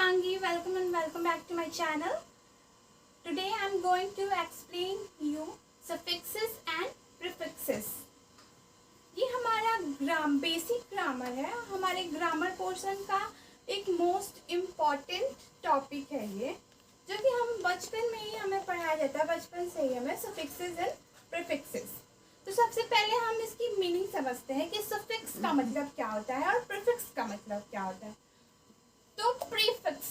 Shivangi. Welcome and welcome back to my channel. Today I am going to explain you suffixes and prefixes. ये हमारा basic grammar है, हमारे grammar portion का एक most important topic है ये, जो कि हम बचपन में ही हमें पढ़ाया जाता है, बचपन से ही हमें सफिक्सेस एंड प्रीफिक्सेस। तो सबसे पहले हम इसकी मीनिंग समझते हैं कि सफिक्स का मतलब क्या होता है और प्रीफिक्स का मतलब क्या होता है। तो प्रीफिक्स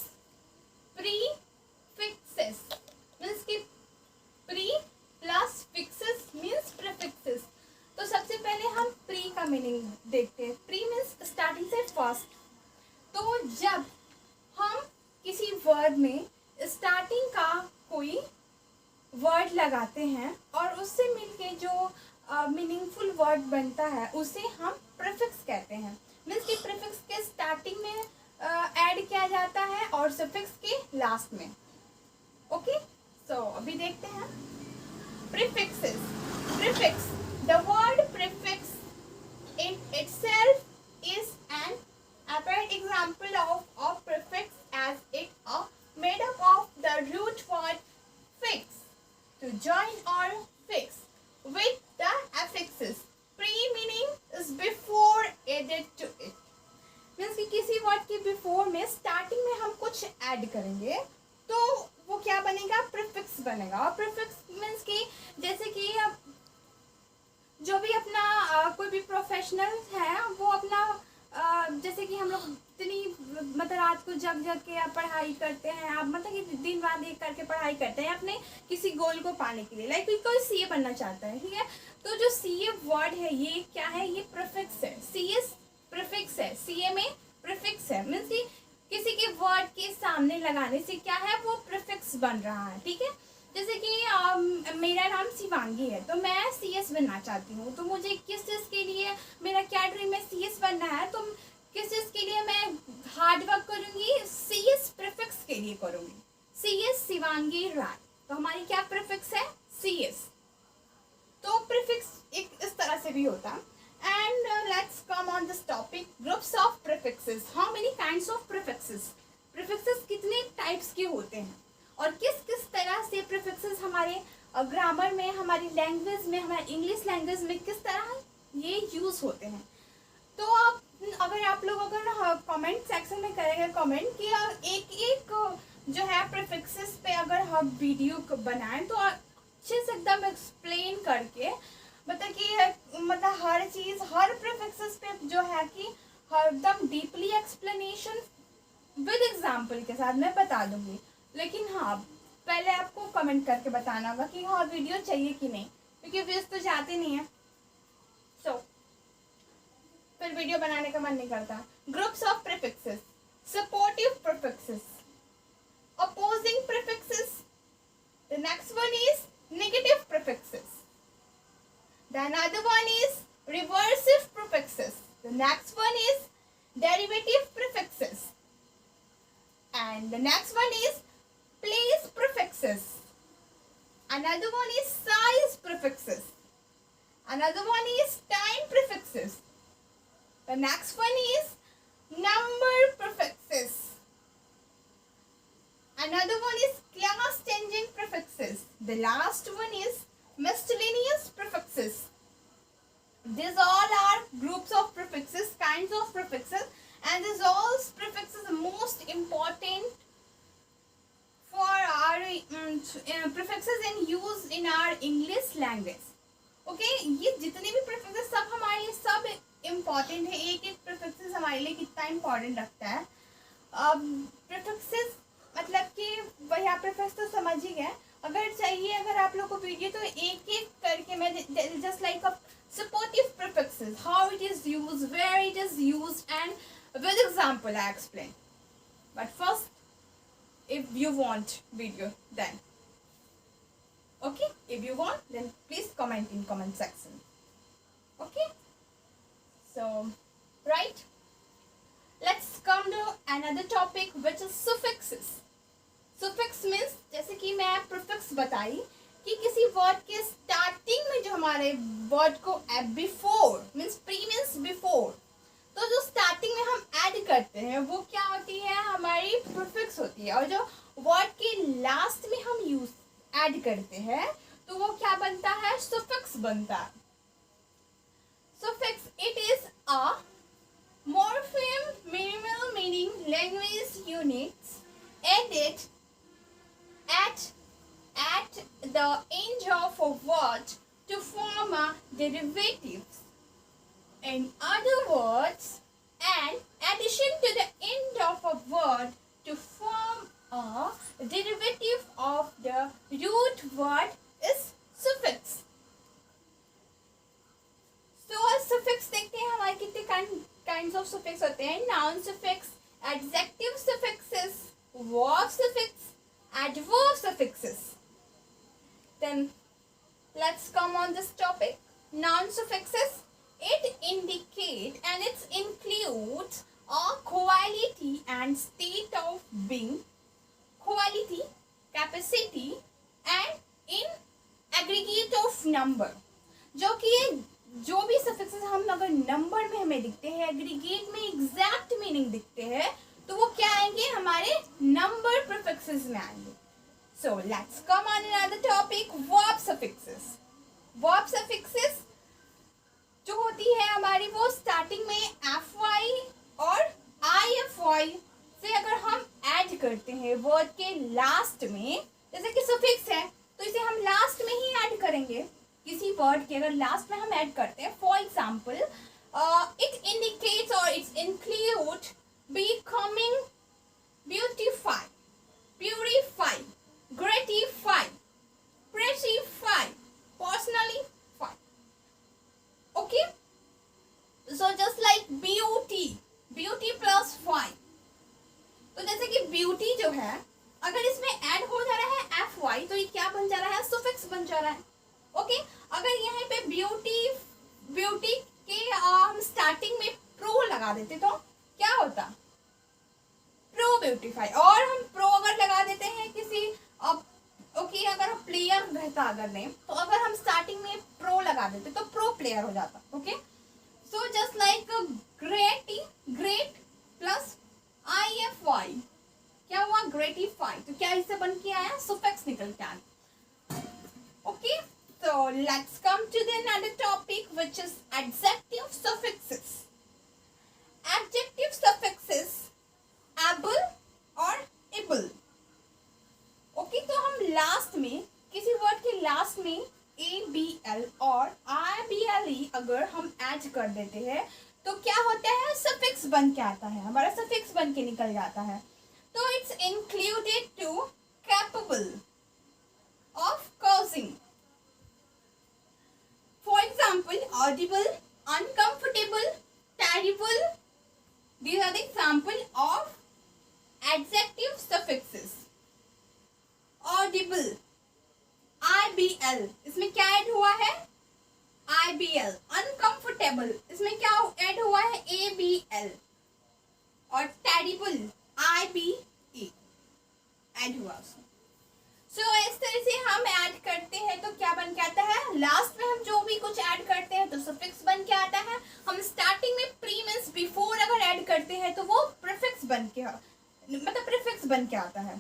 प्रीफिक्सेस मीन्स कि pre plus fixes means prefixes. तो सबसे पहले हम प्री का मीनिंग देखते हैं। प्री मीन्स स्टार्टिंग से फर्स्ट। तो जब हम किसी वर्ड में स्टार्टिंग का कोई वर्ड लगाते हैं और उससे मिलके जो मीनिंगफुल वर्ड बनता है उसे हम प्रीफिक्स कहते हैं। मीन्स कि प्रीफिक्स के स्टार्टिंग में ऐड किया जाता है और सफिक्स के लास्ट में। ओके, सो अभी देखते हैं prefixes. Prefix, the word prefix in itself is an apparent example of a prefix, as it made up of the root word fix, to join or fix, with the affixes pre meaning is before added to it. Means कि किसी word के before में starting में हम कुछ add करेंगे तो वो क्या बनेगा, प्रीफिक्स बनेगा। और प्रीफिक्स मीन्स कि जैसे कि जो भी अपना कोई भी प्रोफेशनल है वो अपना जैसे कि हम लोग इतनी मतलब रात को जग जग के पढ़ाई करते हैं, आप मतलब कि दिन रात एक करके पढ़ाई करते हैं अपने किसी गोल को पाने के लिए। लाइक कोई सीए बनना चाहता है, ठीक है, तो जो सीए वर्ड है ये क्या है, ये प्रीफिक्स है। सीए प्रीफिक्स है, सीए में प्रीफिक्स है। मीन्स कि किसी के वर्ड के सामने लगाने से क्या है, वो प्रीफिक्स बन रहा है। ठीक है, जैसे कि मेरा नाम शिवांगी है तो मैं सीएस बनना चाहती हूँ, तो मुझे किस चीज़ के लिए, मेरा क्या ड्रीम है, सीएस बनना है, तो किस चीज़ के लिए मैं हार्ड वर्क करूँगी, सीएस प्रीफिक्स के लिए करूँगी। सीएस शिवांगी राय, तो हमारी क्या प्रीफिक्स है, सीएस। तो प्रीफिक्स एक इस तरह से भी होता है। And let's come on this topic, groups of prefixes. How many kinds of prefixes? Prefixes कितने टाइप्स के होते हैं और किस किस तरह से prefixes हमारे ग्रामर में, हमारी लैंग्वेज में, हमारे इंग्लिश लैंग्वेज में किस तरह ये यूज होते हैं। तो आप लोग अगर कमेंट सेक्शन में करेंगे कमेंट कि एक एक जो है प्रीफिक्सेस पे अगर हम वीडियो बनाएं तो अच्छे से एकदम एक्सप्लेन करके मतलब कि मतलब हर चीज हर प्रीफिक्सेस पे जो है कि एकदम डीपली एक्सप्लेनेशन विद एग्जांपल के साथ मैं बता दूंगी। लेकिन हाँ, पहले आपको कमेंट करके बताना होगा कि हाँ वीडियो चाहिए कि नहीं, क्योंकि व्यूज तो जाते नहीं है, सो फिर वीडियो बनाने का मन नहीं करता। Groups of prefixes, supportive prefixes, opposing prefixes, the next one is negative prefixes, the another one is reversive prefixes, the next one is derivative prefixes, and the next one is place prefixes, another one is size prefixes, another one is time prefixes, the next one is number prefixes, another one is class changing prefixes, the last one is miscellaneous prefixes. These all are groups of prefixes, kinds of prefixes, and these all prefixes are most important for our prefixes in use in our English language. Okay, ये जितने भी prefixes सब हमारे लिए सब important है। एक एक prefixes हमारे लिए कितना important रखता है। prefixes मतलब कि वही prefix तो समझ ही गए। अगर चाहिए अगर आप लोग को वीडियो तो एक एक करके मैं just like a supportive prefixes, how it is used, where it is used, and with example I explain. But first, if you want video, then okay, if you want, then please comment in comment section. Okay, so right, let's come to another topic, which is suffixes. Suffix means जैसे कि मैं prefix बताई कि किसी word के starting में जो हमारे वर्ड को before means pre means before, तो जो स्टार्टिंग में हम ऐड करते हैं वो क्या होती है, हमारी प्रीफिक्स होती है, और जो वर्ड के लास्ट में हम यूज ऐड करते हैं तो वो क्या बनता है, सुफिक्स बनता है। Suffix, it is a morpheme minimal meaning language units added at the end of a word to form a derivative. In other words, an addition to the end of a word to form a derivative of the root word is suffix. तो suffix देखते हैं हमारे कितने kinds of suffix होते हैं। noun suffix, adjective suffixes, verb suffix, adverb suffixes. Then let's come on this topic. Noun suffixes, it indicate and it includes a quality and state of being, quality, capacity and in aggregate of number. जो कि जो भी suffixes हम अगर number में हमें दिखते हैं, एग्रीगेट में एग्जैक्ट मीनिंग दिखते हैं, तो वो क्या आएंगे, हमारे नंबर प्रीफिक्सेस में आएंगे। So let's come on another topic, verb suffixes. Verb suffixes जो होती है हमारी, वो स्टार्टिंग में FY और IFY से अगर हम ऐड करते हैं वर्ड के लास्ट में, जैसे कि सफिक्स है तो इसे हम लास्ट में ही ऐड करेंगे। किसी वर्ड के अगर लास्ट में हम ऐड करते हैं, फॉर एग्जाम्पल इट इंडिकेट्स और it's include becoming, beautify, purify, gratify, pacify, personify. Okay, so just like beauty, beauty plus fy. तो जैसे कि ब्यूटी जो है अगर इसमें ऐड हो जा रहा है FY तो ये क्या बन जा रहा है, सुफिक्स बन जा रहा है। ओके, अगर यहाँ पे ब्यूटी के हम स्टार्टिंग में प्रो लगा देते तो क्या होता, प्रो ब्यूटीफाई। और हम प्रो अगर लगा देते हैं किसी ओके, अगर हम प्लेयर रहता अगर नेम, तो अगर हम स्टार्टिंग में प्रो लगा देते तो प्रो प्लेयर हो जाता। Okay, so just like great plus IFY क्या हुआ, ग्रेटिफाई। तो क्या इससे बन के आया, सुफिक्स निकल के आया। Okay, so let's come to the another topic which is adjective suffixes. Adjective suffixes able और able. Okay, तो हम लास्ट में किसी वर्ड के लास्ट में ABL और IBLE अगर हम ऐड कर देते हैं तो क्या होता है, सफिक्स बन के आता है, हमारा सफिक्स बन के निकल जाता है। तो it's included to capable of causing, for example audible, uncomfortable, terrible. These are the example of adjective suffixes. Audible, IBL, इसमें क्या ऐड हुआ है, IBL। uncomfortable, इसमें क्या ऐड हुआ है, ABL। और terrible, IBE ऐड हुआ उसमें। सो इस तरह से हम ऐड करते हैं तो क्या बन के आता है, लास्ट में हम जो भी कुछ ऐड करते हैं तो सफिक्स बन के आता है। हम स्टार्टिंग में प्री मींस बिफोर अगर ऐड करते हैं तो वो प्रीफिक्स बन के, मतलब प्रीफिक्स बन के आता है।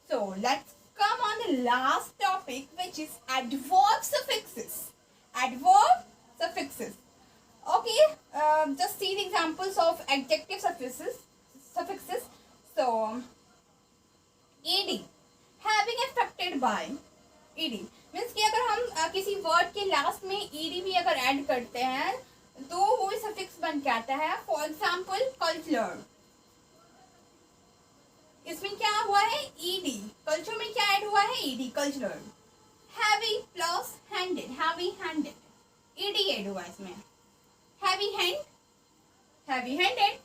So let's come on the last topic which is adverb suffixes. Adverb suffixes, okay, just see the examples of adjective suffixes. So ED, having affected by, ED means कि अगर हम किसी वर्ड के लास्ट में ED भी अगर add करते हैं तो वो सफिक्स बन के आता है। फॉर एग्जाम्पल कल्चर, इसमें क्या हुआ है, ED। कल्चर में क्या ऐड हुआ है, ED, culture. Heavy plus handed, heavy handed, ED add हुआ इसमें। Heavy hand, heavy handed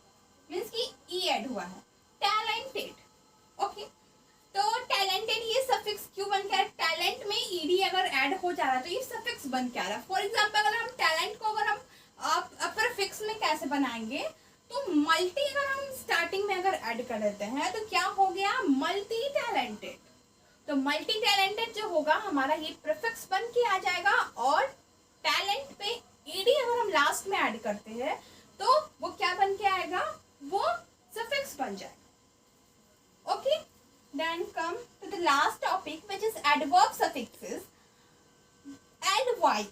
means कि E ऐड हुआ है। टैलेंटेड, ओके, तो टैलेंटेड ये सफिक्स क्यों बन के आ रहा है, टैलेंट में ED अगर ऐड हो जा रहा है तो ये सफिक्स बन के आ रहा है। फॉर एग्जाम्पल अगर हम टैलेंट को अगर हम प्रीफिक्स में कैसे बनाएंगे, तो मल्टी अगर हम स्टार्टिंग में अगर ऐड कर देते हैं तो क्या हो गया, मल्टी टैलेंटेड। तो मल्टी टैलेंटेड जो होगा हमारा ये प्रीफिक्स बन के आ जाएगा। और टैलेंट पे ED अगर हम लास्ट में ऐड करते हैं तो वो क्या बन के आएगा, वो सफिक्स बन जाएगा। Okay, then come to the last topic which is adverb suffixes. ly,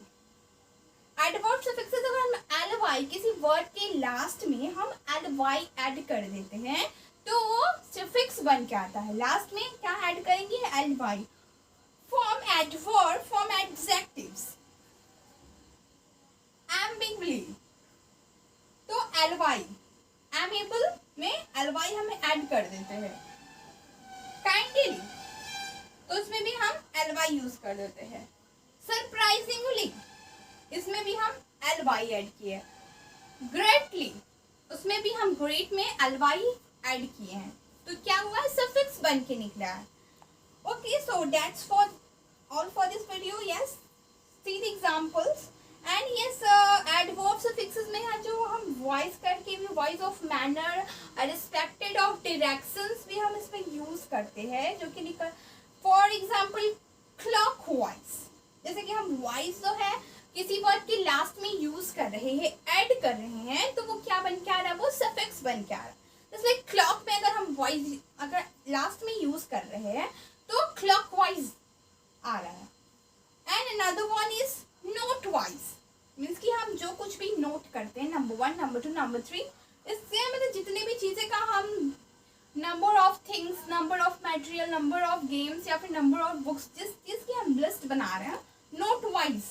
adverb suffixes, अगर हम ly किसी वर्ड के लास्ट में हम ly ऐड कर देते हैं तो वो सफिक्स बन के आता है। लास्ट में क्या ऐड करेंगे, ly। Form adverb, form adjectives, ambiguously, तो ly, एमेबल में ly हम ऐड कर देते हैं। काइंडली, तो उसमें भी हम ly यूज कर देते हैं। सरप्राइजिंगली, इसमें भी हम ly ऐड किए। ग्रेटली, उसमें भी हम ग्रेट में ly ऐड किए हैं, तो क्या हुआ है, सफिक्स बन के निकला है। Okay, so that's for all for this video. Yes, see the examples and yes, adverb suffixes में है जो हम वॉइस करके भी, voice of manner, respected of directions भी हम इसमें यूज करते हैं, जो कि फॉर एग्जांपल क्लॉकवाइज, जैसे कि हम वॉइस जो है किसी वर्ड के लास्ट में यूज कर रहे हैं, ऐड कर रहे हैं, तो वो क्या बन के आ रहा है, वो सफिक्स बन के आ रहा है। जैसे क्लॉक में अगर हम वॉइस अगर लास्ट में यूज कर रहे हैं तो क्लॉकवाइज आ रहा है। And another one is note wise, means कि हम जो कुछ भी नोट करते हैं, नंबर 1, नंबर 2, नंबर 3, इससे मतलब जितने भी चीजें का हम number of things, number of material, number of games या फिर नंबर ऑफ बुक्स, जिस चीज की हम लिस्ट बना रहे हैं नोट वाइज,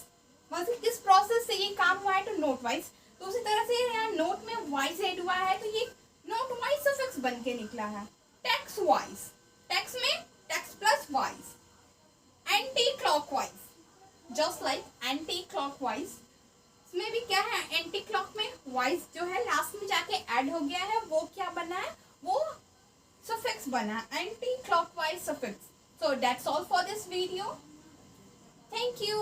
मतलब किस प्रोसेस से ये काम हुआ है तो नोट वाइज। तो उसी तरह से यहाँ नोट में वाइज ऐड हुआ है तो ये नोट वाइज सफिक्स बन के निकला है। टेक्स्ट वाइज, टेक्स्ट में text plus wise. Anti clockwise, just like anti clockwise, इसमें भी क्या है, एंटी क्लॉक में वाइज जो है लास्ट में जाके ऐड हो गया है, वो क्या बना है, वो सफिक्स बना, anti clockwise suffix. So that's all for this video. Thank you.